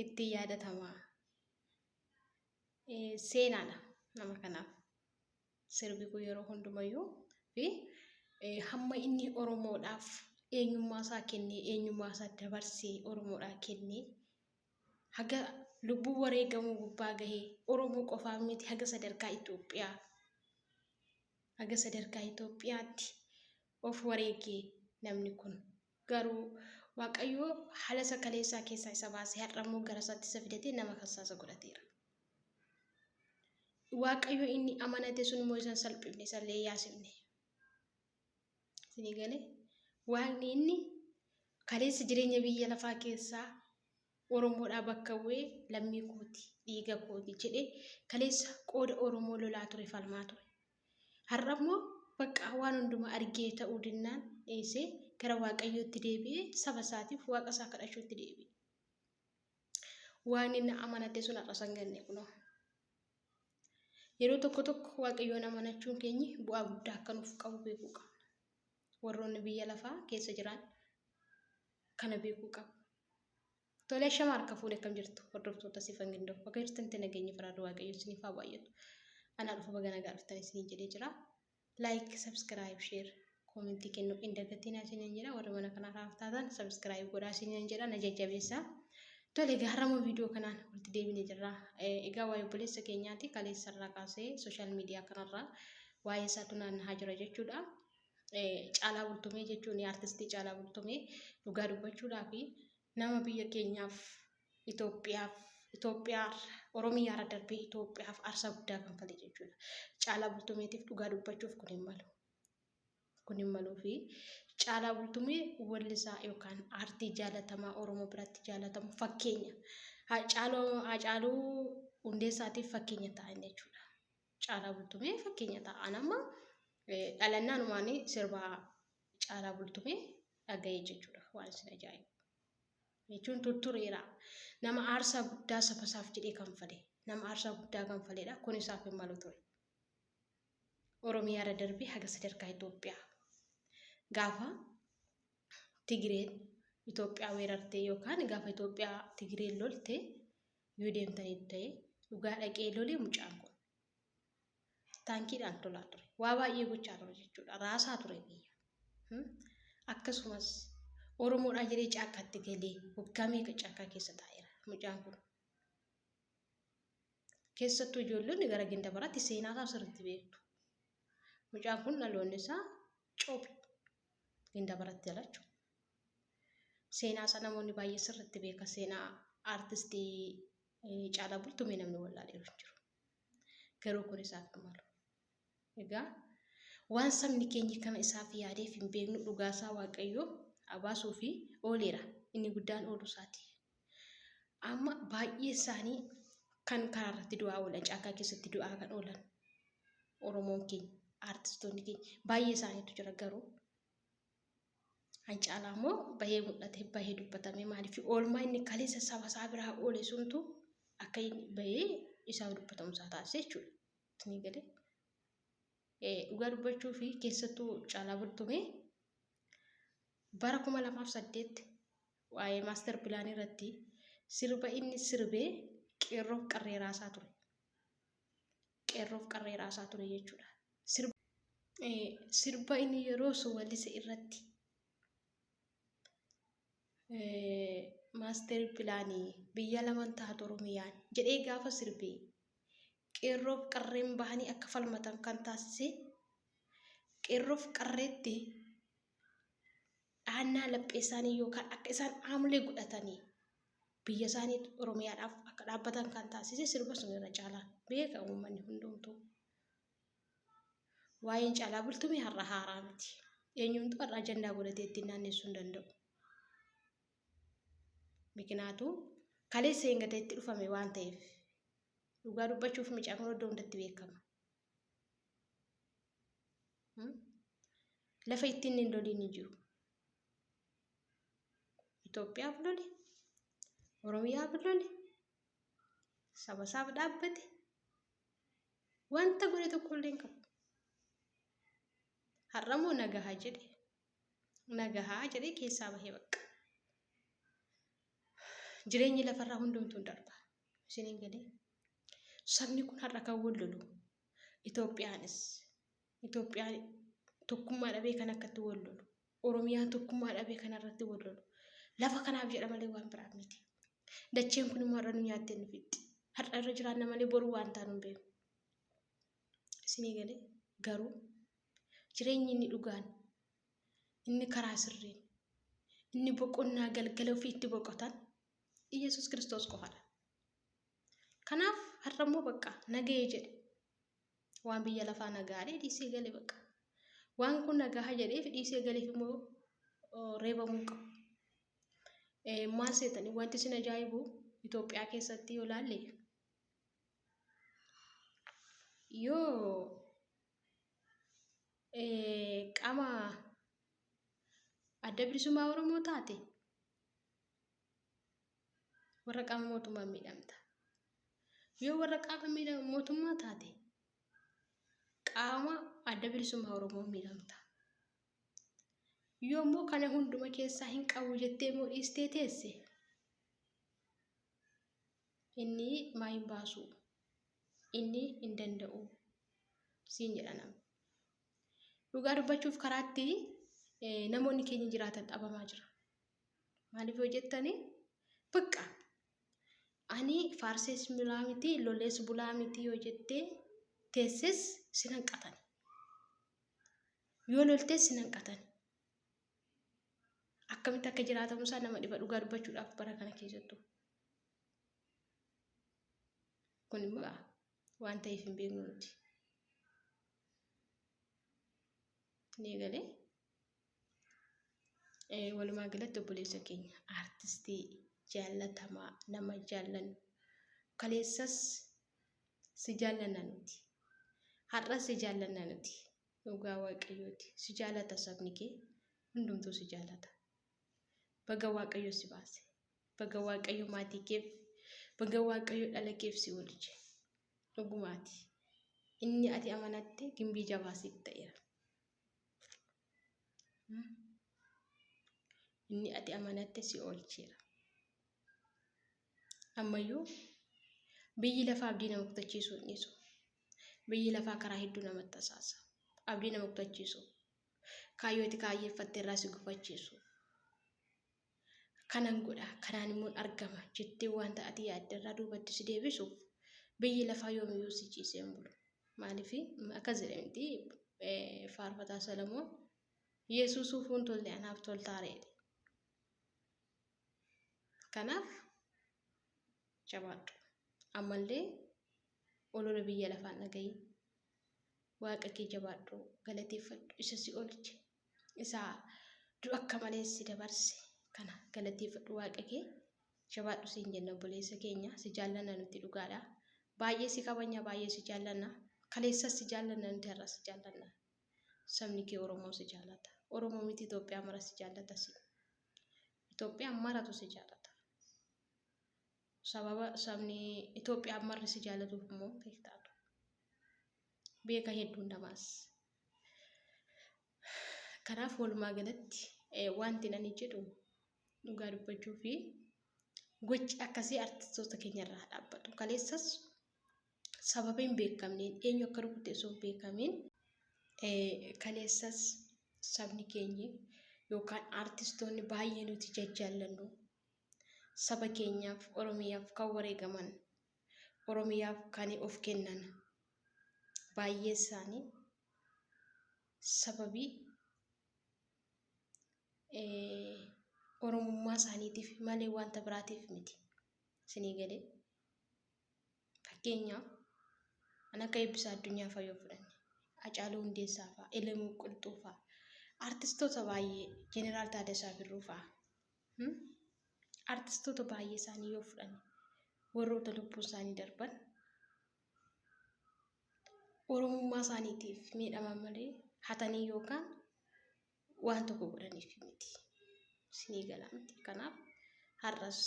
itti yaadatama. Seenaadha nama kanaaf sirbi kun yeroo hundumayyuu fi hamma inni Oromoodhaaf eenyummaa isaa kennee eenyummaa isaa dabarsee Oromoodhaaf kennee haga lubbuu wareegamuu gubbaa gahee Oromoo qofaa miti haga sadarkaa Itoophiyaatti of wareegee namni kun garuu Waaqayyoo haala sakaleessaa keessaa isa baasee har'ammoo gara isaatti isa fidatee nama kassaasa godhateera. Waaqayyo inni amanate sun immoo isaan salphifne isallee yaasifne. Isinii galee waaqni inni kaleessa jireenya biyya lafaa keessaa Oromoodhaa bakka bu'ee lammii kooti dhiiga kooti jedhee kaleessa qooda Oromoo lolaa ture falmaa ture. Har'a immoo bakka waan hundumaa argee ta'uu dinnaan dhiisee gara Waaqayyootti deebi'ee saba isaatiif waaqa isaa kadhachuutti deebi'e. Waaqni inni amanate sun har'a sanganne kunoo. Yeroo tokko Waaqayyoon amanachuun keenya bu'aa guddaa akka nuuf qabu beekuu qabna. Warroonni biyya lafaa keessa jiran kana beekuu qabu. Tolee shama harka fuudhee akkam jirtu hordoftoota Sifan Gindoo. Bakka jirtanitti nageenya firaadhu Waaqayyo isiniif haa baay'atu. Ana dhufa baga nagaa dhuftanii isiniin jedhee jira. Like, subscribe, share, comment kennuu hin dagatinaa isiniin jedha. Warra mana kanaa raaftaatan subscribe godhaa isiniin jedha na jajjabeessaa. Tolee gaarama viidiyoo kanaan walitti deebinee jirra. Egaa waa'ee obboleessa keenyaati kaleessa irraa kaasee sooshaal miidiyaa kanarraa waa'ee isaatu naanna'aa jira jechuudha. Caalaa Bultumee jechuun artistii Caalaa Bultumee dhugaa dubbachuudhaa fi nama biyya keenyaaf Itoophiyaa Oromiyaa irra darbee Itoophiyaaf aarsaa guddaa kanfalee jechuudha. Caalaa Bultumeetiif dhugaa dubbachuuf kun hin maluu fi Caalaa Bultumee wallisaa yookaan aartii jaalatamaa Oromoo biratti jaalatamu fakkeenya. Haacaaluu Hundeessaatiif fakkeenya ta'an jechuudha. Caalaa Bultumee fakkeenya ta'an amma dhalannaanumaan sirba Caalaa Bultumee dhaga'ee jechuudha. Waan isin ajaa'ibu. Jechuun tuttureera. Nama aarsaa guddaa saba isaaf jedhee kanfale. Nama aarsaa guddaa kanfaleedha. Kun isaaf hin malu ture. Oromiyaa irra darbee haga sadarkaa Itoophiyaa. Gaafa Tigireen Itoophiyaa weerartee yookaan gaafa Itoophiyaa Tigireen lolte yoo deemtanii ta'e dhugaa dhaqee lolee mucaan kun taankiidhaan tolaa ture. Waa baay'ee gochaa ture jechuudha. Raasaa ture biyya. Akkasumas Oromoodhaa jedhee caakkaatti galee waggaa meeqa caakkaa keessa taa'eera mucaan kun. Keessattuu ijoollonni gara Gindabaraatti seenaa isaa sirriitti beektu. Mucaan kun dhaloonni isaa Coobi Gindabaratti jalachu. Seenaa isaa namoonni baay'ee sirriitti beeka. Seenaa aartistii Caalaa Bultumee namni wallaalee jiru. Garuu kun isaaf hin malu. Egaa waan sabni keenya kana isaaf yaadeef hin beeknu dhugaa isaa Waaqayyoo abaasuu fi ooleera. Inni guddaan ooluu isaati. Amma baay'ee isaanii kan karaa irratti du'aa oolan caakkaa keessatti du'aa kan oolan Oromoon keenya aartistoonni keenya baay'ee isaaniitu jira garuu Hancaalaa immoo bahee mul'ate bahee dubbatame maaliif oolmaa inni kaleessa saba isaa biraa oole suntu akka inni bahee isaa dubbatamu isaa taasise jechuudha. Isinii galee dhugaa dubbachuu fi keessattuu Caalaa Bultumee bara 2008 waa'ee maaster pilaanii irratti sirba inni sirbee qeerroof qarree raasaa ture. Qeerroof qarree raasaa ture jechuudha. Sirba inni yeroo wallise irratti maaster pilaanii biyya lamaan taatu Oromiyaan jedhee gaafa sirbee qeerroof qarreen bahanii akka falmatan kan taasise qeerroof qarreetti dhaannaa laphee isaanii yookaan akka isaan aamulee godhatanii biyya isaanii Oromiyaadhaaf akka dhaabbatan kan taasise sirba sun irra Caalaan beeka uummanni hundumtuu. Waa'een Caalaa Bultumee har'a haaraa miti. Eenyumtuu har'a ajandaa godhatee ittiin naanneessuu hin danda'u. Mikinaatu kaleessa hin gateetti dhufame waan ta'eef dhugaa dubbachuuf mucaan kun iddoo hundatti beekama. Lafa ittiin hin loliin hin jiru. Itoophiyaaf lole, Oromiyaaf lole, saba isaaf dhaabbate wanta godhe tokko illee hin qabu. Har'ammoo nagahaa jedhee keessaa bahee bakka. Jireenyi lafarraa hundumtuu darba. Isiniin galee sabni kun har'a kan wal lolu. Itoophiyaan tokkummaa dhabee kan akkatti wal lolu. Oromiyaan tokkummaa dhabee kan irratti wal lolu. Lafa kanaaf jedha malee waan biraa miti. Dacheen kun immoo har'a nu nyaattee nu fixxi. Har'a irra jiraanna malee boru waan taanu hin beeku. Isinii galee garuu jireenyi inni dhugaan, inni karaa sirriin, inni boqonnaa galgala ofii itti boqotan Iyesuus Kiristoos qofaadha. Kanaaf har'a immoo bakka nagahee jedhe. Waan biyya lafaa nagaadhee dhiisee galee bakka. Waan kun nagaa jedheef dhiisee galeef immoo reebamuu qabu. Maal seetanii wanti isin ajaa'ibu Itoophiyaa keessatti yoo ilaalle yoo qaama adda bilisummaa Oromoo taate warra qaama mootummaa miidhamta. Yoo warra qaama mootummaa taate qaama adda bilisummaa Oromoo miidhamta. Yoo immoo kana hunduma keessaa hin qabu jettee immoo dhiistee teesse inni maa hin baasu, inni hin danda'u siin jedha namni. Dhugaa dubbachuuf karaatti namoonni keenya jiraatan dhabamaa jira. Maaliif yoo jettani bakka ani faarsees bulaa miti lollees bulaa miti yoo jettee teesses sin hanqatan. Yoo loltees sin hanqatan. Akkamitti akka jiraatamu isaa nama dhiba dhugaa dubbachuudhaaf bara kana keessattuu. Kun immoo waan ta'eef hin beeknu nuti. Ni galee walumaa galatti obboleessa keenya aartistii jaallatamaa nama jaallannu kaleessas si jaallanna nuti. Har'as si jaallanna nuti. Dhugaa Waaqayyooti. Si jaallata sabni kee hundumtuu si jaallata. Baga Waaqayyo si baase. Baga Waaqayyo maatii keef, baga Waaqayyo dhala keef si oolche. Dhugumaati. Inni ati amanatte gimbii jabaa siif ta'eera. Inni ati amanatte si oolcheera. Ammayyuu biyyi lafaa abdii nama kutachiisuu hin dhiisu. Biyyi lafaa karaa hedduu namatti tasaasa. Abdii nama kutachiisu. Kaayyoo itti kaayyeeffatte irraa si gufachiisu. Kanan godha, kanaan immoo argama jettee wanta ati yaadde irraa duubatti si deebisuuf biyyi lafaa yoomiyyuu si ciisee hin bulu. Maaliif akkas jedhamti faarfataa Salamoon Yesuusuuf hin tolle anaaf toltaareedha. Kanaaf jabaadhu. Ammallee olola biyya lafaan dhaga'i. Waaqa kee jabaadhu galateeffadhu isa si oolche. Isa du'a akka malee si dabarse kana galateeffadhu waaqa kee jabaadhu siin jenna obboleessa keenya si jaallanna nuti dhugaadha. Baay'ee si kabanya baay'ee si jaallanna. Kaleessas si jaallanna nuti har'as si jaallanna. Sabni kee Oromoo si jaallata. Oromoo miti Itoophiyaa mara si jaallata si. Itoophiyaa maratu si jaallata. Sababa sabni Itoophiyaa marri si jaallatuuf immoo beektaatu. Beeka hedduun namaas. Kanaaf walumaa galatti wanti ani jedhu dhugaa dubbachuu fi gochi akkasii artistoota keenya irraa dhaabbatu. Kaleessas sababa hin beekamneen eenyu akka rukute osoo hin beekamiin kaleessas sabni keenya yookaan artistoonni baay'ee nuti jajjaallannu saba keenyaaf Oromiyaaf kan wareegaman Oromiyaaf kan of kennan baay'ee isaanii sababii Oromummaa isaaniitiif malee wanta biraatiif miti. Isinii galee fakkeenyaaf an akka Eebbisaa Addunyaa fa'aa yoo fudhanne Hacaaluu Hundeessaa fa'aa Elemuu Qilxuu fa'aa artistoota baay'ee Jeneraal Taaddasaa Birruu fa'aa artistoota baay'ee isaanii yoo fudhanne warroota lubbuun isaanii darban Oromummaa isaaniitiif miidhaman malee hatanii yookaan waan tokko godhaniif miti. Isinii galaa miti. Kanaaf har'as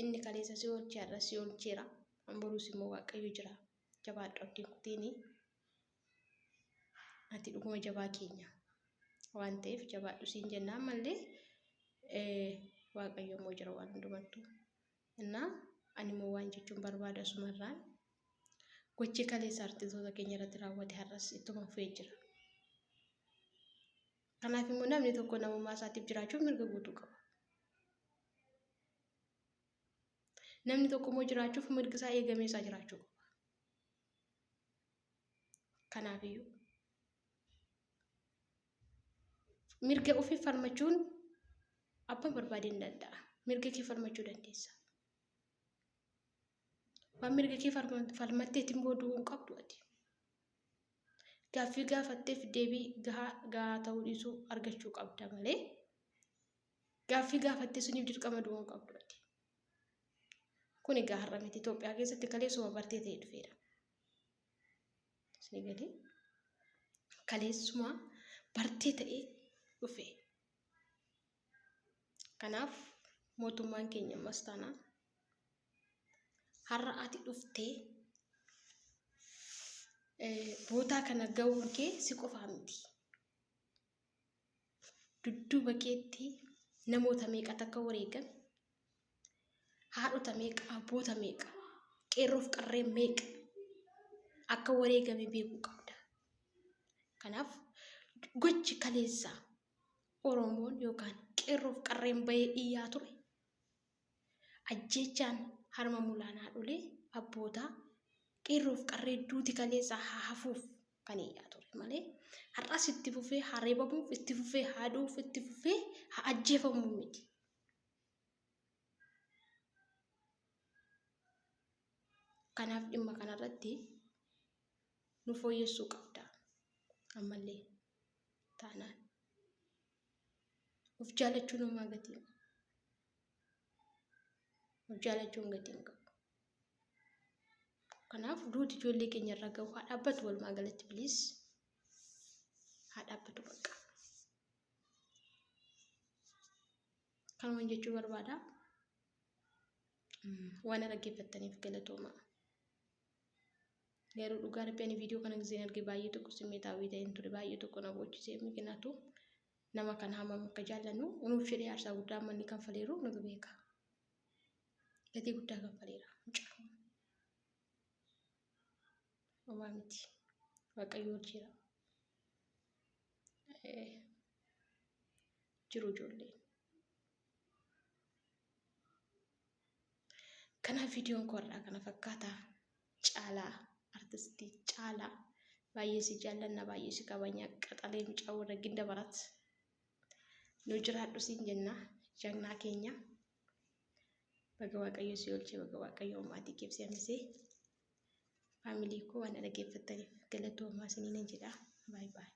inni kaleessa si oolchee har'as si oolcheera. Boruus immoo Waaqayyo jira. Jabaadhu abdiin kutiini. Ati dhuguma jabaa keenya waan ta'eef jabaadhu siin jennaan malee Waaqayyo immoo jira waan hundumattuu. Innaa ani immoo waan jechuun barbaada sumarraan gochi kaleessa artistoota keenya irratti raawwate har'as ittuma fufee jira. Kanaaf immoo namni tokko namummaa isaatiif jiraachuuf mirga guutuu qaba. Namni tokko immoo jiraachuuf mirgi isaa eegamee isaa jiraachuu qaba. Kanaafiyyuu mirga ofii falmachuun abbaan barbaade hin danda'a. Mirga kee falmachuu dandeessa. Waan mirga kee falmatteetiin booduu hin qabdu ati. Gaaffii gaafatteef deebii gahaa ta'uu dhiisuu argachuu qabda malee gaaffii gaafattee suniif dirqama du'uu hin qabdu ati. Kun egaa har'a miti Itoophiyaa keessatti kaleessuma bartee ta'ee dhufeera. Isin galee kaleessuma bartee ta'ee dhufe. Kanaaf mootummaan keenya ammas taanaan har'a ati dhuftee bootaa kana ga'uun kee si qofaa miti. Dudduuba keetti namoota meeqatu akka wareegame, haadhota meeqa, abboota meeqa, qeerroof qarreen meeqa akka wareegame beekuu qabda. Kanaaf gochi kaleessaa Oromoon yookaan qeerroof qarreen bahee iyyaa ture ajjechaan harma mulaan haadholee abbootaa qeerroof qarree duuti kaleessaa haa hafuuf kan iyyaa ture malee har'as itti fufee haa reebamuuf, itti fufee haa du'uuf, itti fufee haa ajjeefamuuf miti. Kanaaf dhimma kanarratti nu fooyyessuu qabda. Ammallee taanaan of jaalachuun homaa gatii. Of jaalachuun gatii hin qabu. Kanaaf duuti ijoollee keenya irra gahu haa dhaabbatu walumaa galatti bilis haa dhaabbatu bakka. Kanumaan jechuu barbaada. Waan dhaggeeffattaniif galatoomaa. Garuu dhugaa rabbiin viidiyoo kana giseen arge baay'ee tokko simmeetaawii ta'een ture baay'ee tokko na boochisee miqinaatu nama kan haamam akka jaallannu unuuf jedhee aarsaa guddaa manni kan faleeru nutu beeka. Gatii guddaa kan faleera. Homaa miti. Waaqayyo jira. Jiru ijoollee. Kanaaf viidiyoon koo irraa kana fakkaata. Caalaa artistii Caalaa baay'ee si jaallanna baay'ee si kabanya qaxalee mucaa warra ginda barat nu jiraadhu siin jenna jagnaa keenya baga Waaqayyo si oolchee baga Waaqayyo maatii keef si hambisee faamilii koo waan dhaggeeffattaniif galatoomaa isiniin jedha. Baay baay.